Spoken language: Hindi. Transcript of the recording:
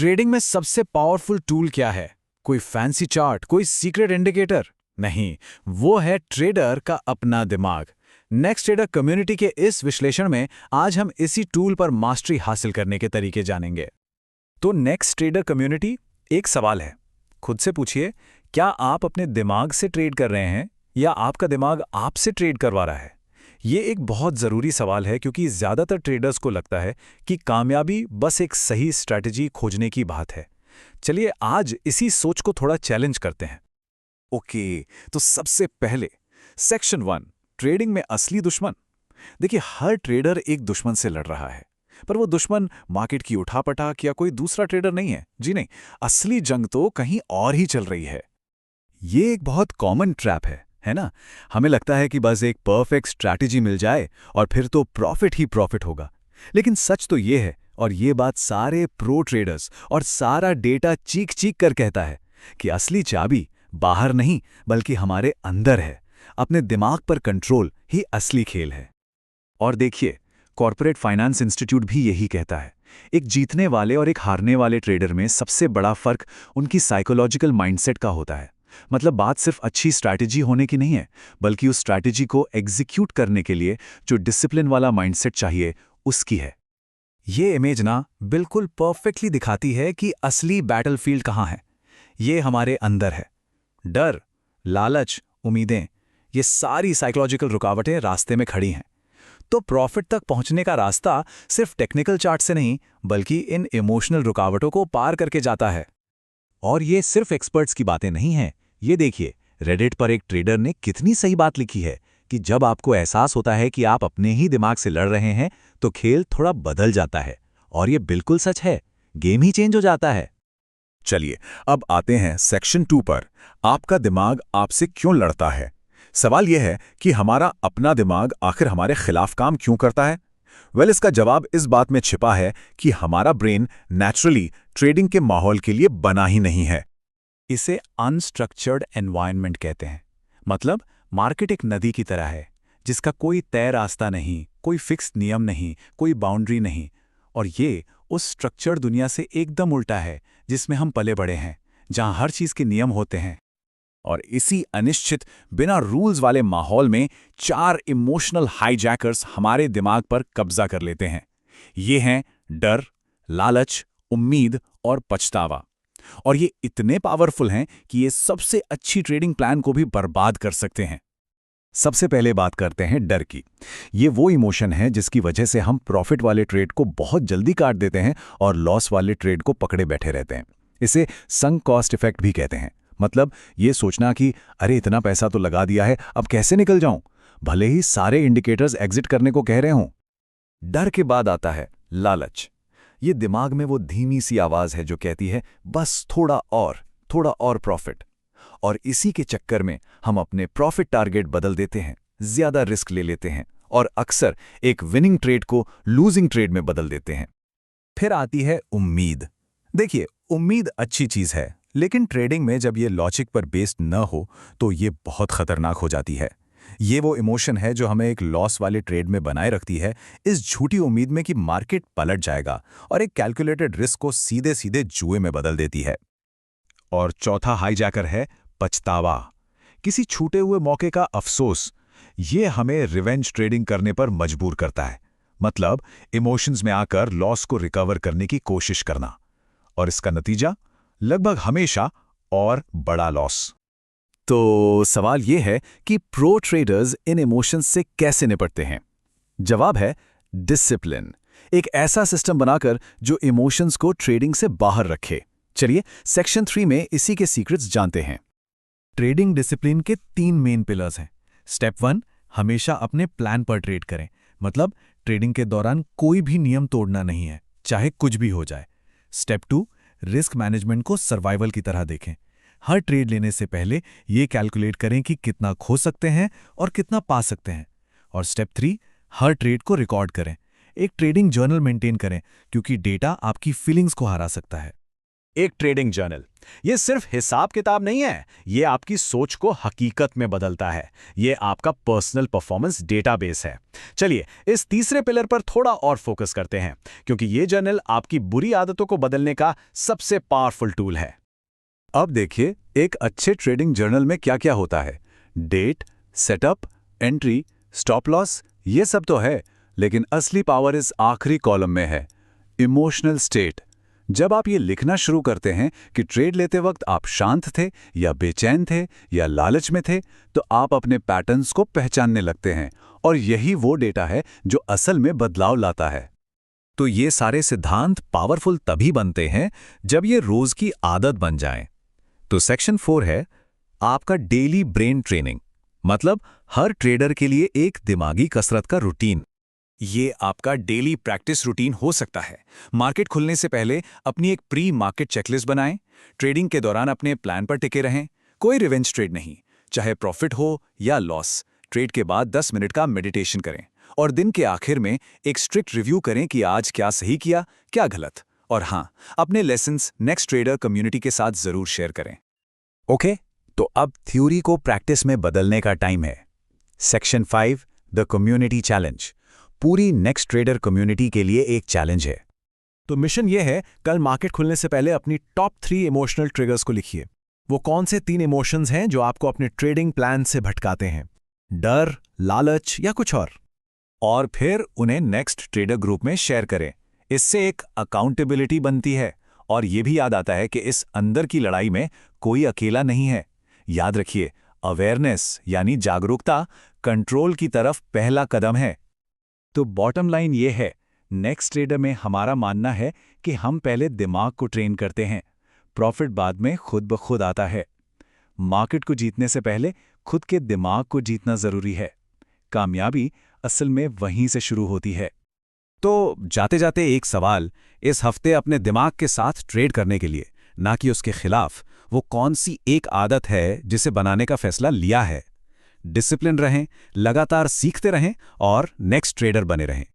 ट्रेडिंग में सबसे पावरफुल टूल क्या है? कोई फैंसी चार्ट, कोई सीक्रेट इंडिकेटर? नहीं, वो है ट्रेडर का अपना दिमाग। नेक्स्ट ट्रेडर कम्युनिटी के इस विश्लेषण में आज हम इसी टूल पर मास्टरी हासिल करने के तरीके जानेंगे। तो नेक्स्ट ट्रेडर कम्युनिटी, एक सवाल है। खुद से पूछिए, क्या आप अपने दिमाग से ट्रेड कर रहे हैं या आपका दिमाग आपसे ट्रेड करवा रहा है? ये एक बहुत ज़रूरी सवाल है क्योंकि ज़्यादातर ट्रेडर्स को लगता है कि कामयाबी बस एक सही स्ट्रैटेजी खोजने की बात है। चलिए आज इसी सोच को थोड़ा चैलेंज करते हैं। ओके, तो सबसे पहले सेक्शन 1, ट्रेडिंग में असली दुश्मन। देखिए, हर ट्रेडर एक दुश्मन से लड़ रहा है, पर वो दुश्मन मार्केट की उठापटाक या कोई दूसरा ट्रेडर नहीं है। जी नहीं, असली जंग तो कहीं और ही चल रही है। ये एक बहुत कॉमन ट्रैप है ना? हमें लगता है कि बस एक परफेक्ट स्ट्रैटेजी मिल जाए और फिर तो प्रॉफिट ही प्रॉफिट होगा। लेकिन सच तो ये है, और ये बात सारे प्रो ट्रेडर्स और सारा डेटा चीख चीख कर कहता है, कि असली चाबी बाहर नहीं बल्कि हमारे अंदर है। अपने दिमाग पर कंट्रोल ही असली खेल है। और देखिए, कॉर्पोरेट फाइनेंस इंस्टीट्यूट भी यही कहता है, एक जीतने वाले और एक हारने वाले ट्रेडर में सबसे बड़ा फर्क उनकी साइकोलॉजिकल माइंडसेट का होता है। मतलब बात सिर्फ अच्छी स्ट्रैटेजी होने की नहीं है, बल्कि उस स्ट्रैटेजी को एग्जीक्यूट करने के लिए जो डिसिप्लिन वाला माइंडसेट चाहिए, उसकी है। ये इमेज ना बिल्कुल परफेक्टली दिखाती है कि असली बैटलफील्ड कहाँ है। ये हमारे अंदर है। डर, लालच, उम्मीदें, ये सारी साइकोलॉजिकल रुकावटें रास्ते में खड़ी हैं। तो प्रॉफिट तक पहुंचने का रास्ता सिर्फ टेक्निकल चार्ट से नहीं, बल्कि इन इमोशनल रुकावटों को पार करके जाता है। और ये सिर्फ एक्सपर्ट्स की बातें नहीं हैं। ये देखिए, रेडिट पर एक ट्रेडर ने कितनी सही बात लिखी है कि जब आपको एहसास होता है कि आप अपने ही दिमाग से लड़ रहे हैं, तो खेल थोड़ा बदल जाता है। और ये बिल्कुल सच है, गेम ही चेंज हो जाता है। चलिए, अब आते हैं सेक्शन 2 पर। आपका दिमाग आपसे क्यों लड़ता है? सवाल यह है कि हमारा अपना दिमाग आखिर हमारे खिलाफ काम क्यों करता है? इसका जवाब इस बात में छिपा है कि हमारा ब्रेन नेचुरली ट्रेडिंग के माहौल के लिए बना ही नहीं है। इसे अनस्ट्रक्चर्ड एनवायरनमेंट कहते हैं। मतलब मार्केट एक नदी की तरह है, जिसका कोई तय रास्ता नहीं, कोई फिक्स नियम नहीं, कोई बाउंड्री नहीं। और ये उस स्ट्रक्चर्ड दुनिया से एकदम उल्टा है, जिसमें हम पले बड़े हैं, जहां हर चीज के नियम होते हैं। और इसी अनिश्चित, बिना रूल्स वाले माहौल में 4 इमोशनल हाईजैकर्स हमारे दिमाग पर कब्जा कर लेते हैं। ये हैं डर, लालच, उम्मीद और पछतावा। और ये इतने पावरफुल हैं कि ये सबसे अच्छी ट्रेडिंग प्लान को भी बर्बाद कर सकते हैं। सबसे पहले बात करते हैं डर की। ये वो इमोशन है जिसकी वजह से हम प्रॉफिट वाले ट्रेड को बहुत जल्दी काट देते हैं और लॉस वाले ट्रेड को पकड़े बैठे रहते हैं। इसे संक कॉस्ट इफेक्ट भी कहते हैं। मतलब ये सोचना कि अरे इतना पैसा तो लगा दिया है, अब कैसे निकल जाऊं, भले ही सारे इंडिकेटर्स एग्जिट करने को कह रहे हों। डर के बाद आता है लालच। ये दिमाग में वो धीमी सी आवाज है जो कहती है बस थोड़ा और प्रॉफिट। और इसी के चक्कर में हम अपने प्रॉफिट टारगेट बदल देते हैं, ज्यादा रिस्क ले लेते हैं और अक्सर एक विनिंग ट्रेड को लूजिंग ट्रेड में बदल देते हैं। फिर आती है उम्मीद। देखिए, उम्मीद अच्छी चीज है, लेकिन ट्रेडिंग में जब ये लॉजिक पर बेस्ड न हो तो ये बहुत खतरनाक हो जाती है। ये वो इमोशन है जो हमें एक लॉस वाले ट्रेड में बनाए रखती है, इस झूठी उम्मीद में कि मार्केट पलट जाएगा, और एक कैलकुलेटेड रिस्क को सीधे सीधे जुए में बदल देती है। और चौथा हाईजैकर है पछतावा। किसी छूटे हुए मौके का अफसोस। ये हमें रिवेंज ट्रेडिंग करने पर मजबूर करता है। मतलब इमोशंस में आकर लॉस को रिकवर करने की कोशिश करना। और इसका नतीजा लगभग हमेशा और बड़ा लॉस। तो सवाल यह है कि प्रो ट्रेडर्स इन इमोशंस से कैसे निपटते हैं? जवाब है डिसिप्लिन। एक ऐसा सिस्टम बनाकर जो इमोशंस को ट्रेडिंग से बाहर रखे। चलिए सेक्शन 3 में इसी के सीक्रेट्स जानते हैं। ट्रेडिंग डिसिप्लिन के 3 मेन पिलर्स हैं। स्टेप 1, हमेशा अपने प्लान पर ट्रेड करें। मतलब ट्रेडिंग के दौरान कोई भी नियम तोड़ना नहीं है, चाहे कुछ भी हो जाए। स्टेप 2, रिस्क मैनेजमेंट को सर्वाइवल की तरह देखें। हर ट्रेड लेने से पहले ये कैलकुलेट करें कि कितना खो सकते हैं और कितना पा सकते हैं। और स्टेप 3, हर ट्रेड को रिकॉर्ड करें। एक ट्रेडिंग जर्नल मेंटेन करें, क्योंकि डेटा आपकी फीलिंग्स को हरा सकता है। एक ट्रेडिंग जर्नल। ये सिर्फ हिसाब किताब नहीं है, ये आपकी सोच को हकीकत में बदलता है। ये आपका पर्सनल परफॉर्मेंस डेटाबेस है। चलिए इस तीसरे पिलर पर थोड़ा और फोकस करते हैं, क्योंकि ये जर्नल आपकी बुरी आदतों को बदलने का सबसे पावरफुल टूल है। अब देखिए एक अच्छे ट्रेडिंग जर्नल में क्या क्या होता है। Date, setup, entry, stop loss, ये सब तो है, लेकिन असली पावर इस आखिरी कॉलम में है, इमोशनल स्टेट। जब आप ये लिखना शुरू करते हैं कि ट्रेड लेते वक्त आप शांत थे या बेचैन थे या लालच में थे, तो आप अपने पैटर्न्स को पहचानने लगते हैं, और यही वो डेटा है जो असल में बदलाव लाता है। तो ये सारे सिद्धांत पावरफुल तभी बनते हैं जब ये रोज की आदत बन जाएं। तो सेक्शन 4 है आपका डेली ब्रेन ट्रेनिंग, मतलब हर ट्रेडर के लिए एक दिमागी कसरत का रूटीन। ये आपका डेली प्रैक्टिस रूटीन हो सकता है। मार्केट खुलने से पहले अपनी एक प्री मार्केट चेकलिस्ट बनाएं। ट्रेडिंग के दौरान अपने प्लान पर टिके रहें। कोई रिवेंज ट्रेड नहीं, चाहे प्रॉफिट हो या लॉस। ट्रेड के बाद 10 मिनट का मेडिटेशन करें, और दिन के आखिर में एक स्ट्रिक्ट रिव्यू करें कि आज क्या सही किया, क्या गलत। और हाँ, अपने लेसन्स नेक्स्ट ट्रेडर कम्युनिटी के साथ जरूर शेयर करें। ओके, तो अब थ्योरी को प्रैक्टिस में बदलने का टाइम है। सेक्शन 5, द कम्युनिटी चैलेंज, पूरी नेक्स्ट ट्रेडर कम्युनिटी के लिए एक चैलेंज है। तो मिशन ये है, कल मार्केट खुलने से पहले अपनी टॉप 3 इमोशनल ट्रिगर्स को लिखिए। वो कौन से 3 इमोशंस हैं जो आपको अपने ट्रेडिंग प्लान से भटकाते हैं? डर, लालच या कुछ और फिर उन्हें नेक्स्ट ट्रेडर ग्रुप में शेयर करें। इससे एक अकाउंटेबिलिटी बनती है, और ये भी याद आता है कि इस अंदर की लड़ाई में कोई अकेला नहीं है। याद रखिए, अवेयरनेस यानी जागरूकता कंट्रोल की तरफ पहला कदम है। तो बॉटम लाइन ये है, नेक्स्ट ट्रेडर में हमारा मानना है कि हम पहले दिमाग को ट्रेन करते हैं, प्रॉफिट बाद में खुद ब खुद आता है। मार्केट को जीतने से पहले खुद के दिमाग को जीतना जरूरी है। कामयाबी असल में वहीं से शुरू होती है। तो जाते जाते एक सवाल, इस हफ्ते अपने दिमाग के साथ ट्रेड करने के लिए, ना कि उसके खिलाफ, वो कौन सी एक आदत है जिसे बनाने का फैसला लिया है? डिसिप्लिन रहें, लगातार सीखते रहें और नेक्स्ट ट्रेडर बने रहें।